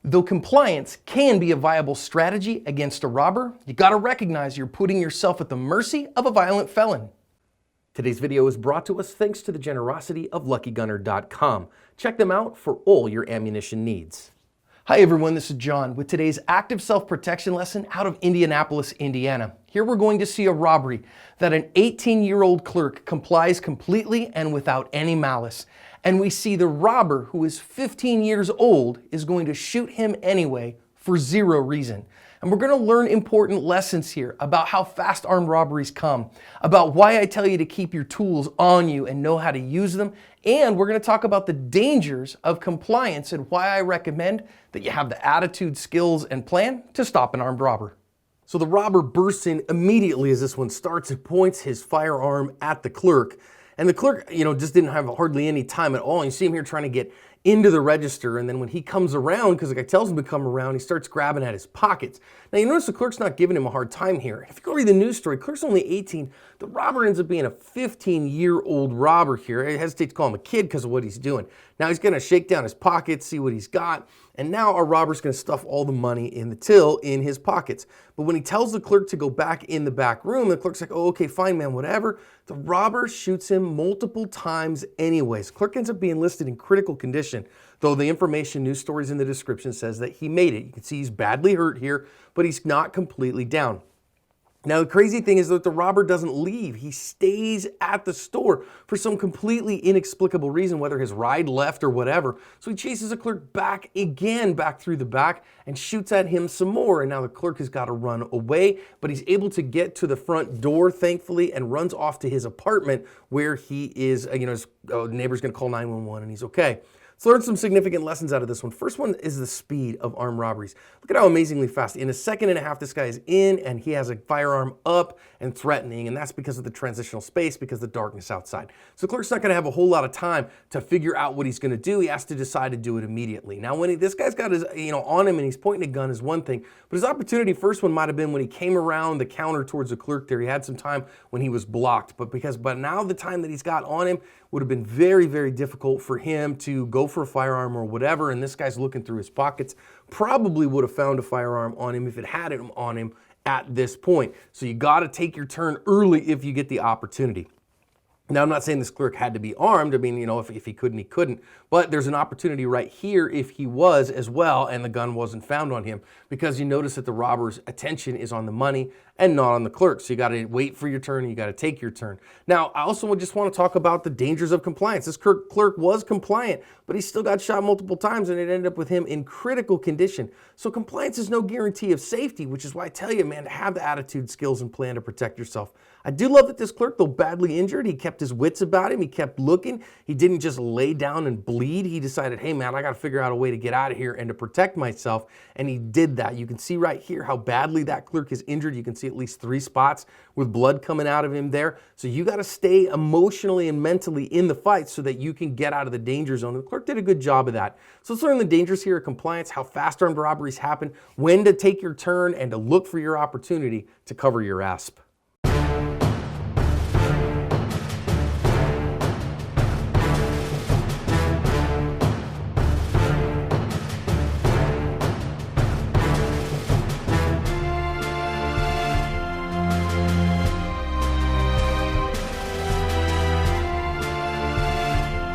Though compliance can be a viable strategy against a robber, you gotta recognize you're putting yourself at the mercy of a violent felon. Today's video is brought to us thanks to the generosity of LuckyGunner.com. Check them out for all your ammunition needs. Hi everyone, this is John with today's active self-protection lesson out of Indianapolis, Indiana. Here we're going to see a robbery that an 18-year-old clerk complies completely and without any malice. And we see the robber, who is 15 years old, is going to shoot him anyway for zero reason. And we're going to learn important lessons here about how fast armed robberies come, about why I tell you to keep your tools on you and know how to use them, and we're going to talk about the dangers of compliance and why I recommend that you have the attitude, skills, and plan to stop an armed robber. So the robber bursts in immediately as this one starts and points his firearm at the clerk. And the clerk, just didn't have hardly any time at all. And you see him here trying to get into the register. And then when he comes around, because the guy tells him to come around, he starts grabbing at his pockets. Now you notice the clerk's not giving him a hard time here. If you go read the news story, clerk's only 18. The robber ends up being a 15-year-old robber here. I hesitate to call him a kid because of what he's doing. Now he's going to shake down his pockets, see what he's got. And now our robber's going to stuff all the money in the till in his pockets. But when he tells the clerk to go back in the back room, the clerk's like, oh, okay, fine, man, whatever. The robber shoots him multiple times anyways. Clerk ends up being listed in critical condition, though the information, news stories in the description says that he made it. You can see he's badly hurt here, but he's not completely down. Now, the crazy thing is that the robber doesn't leave. He stays at the store for some completely inexplicable reason, whether his ride left or whatever. So he chases the clerk back through the back, and shoots at him some more. And now the clerk has got to run away, but he's able to get to the front door, thankfully, and runs off to his apartment where he is, his neighbor's going to call 911 and he's okay. So learn some significant lessons out of this one. First one is the speed of armed robberies. Look at how amazingly fast. In a second and a half, this guy is in and he has a firearm up and threatening, and that's because of the transitional space, because of the darkness outside. So the clerk's not gonna have a whole lot of time to figure out what he's gonna do. He has to decide to do it immediately. Now, when this guy's got his, on him and he's pointing a gun is one thing, but his opportunity, first one might have been when he came around the counter towards the clerk there. He had some time when he was blocked, but now the time that he's got on him would have been very, very difficult for him to go for a firearm or whatever, and this guy's looking through his pockets, probably would have found a firearm on him if it had it on him at this point. So you got to take your turn early if you get the opportunity. Now, I'm not saying this clerk had to be armed. I mean, if he couldn't, he couldn't. But there's an opportunity right here if he was as well and the gun wasn't found on him, because you notice that the robber's attention is on the money and not on the clerk. So you got to wait for your turn and you got to take your turn. Now, I also just want to talk about the dangers of compliance. This clerk was compliant, but he still got shot multiple times and it ended up with him in critical condition. So compliance is no guarantee of safety, which is why I tell you, man, to have the attitude, skills, and plan to protect yourself. I do love that this clerk, though badly injured, he kept his wits about him. He kept looking. He didn't just lay down and bleed. He decided, hey, man, I got to figure out a way to get out of here and to protect myself. And he did that. You can see right here how badly that clerk is injured. You can see at least 3 spots with blood coming out of him there. So you got to stay emotionally and mentally in the fight so that you can get out of the danger zone. The clerk did a good job of that. So let's learn the dangers here of compliance, how fast armed robberies happen, when to take your turn, and to look for your opportunity to cover your asp.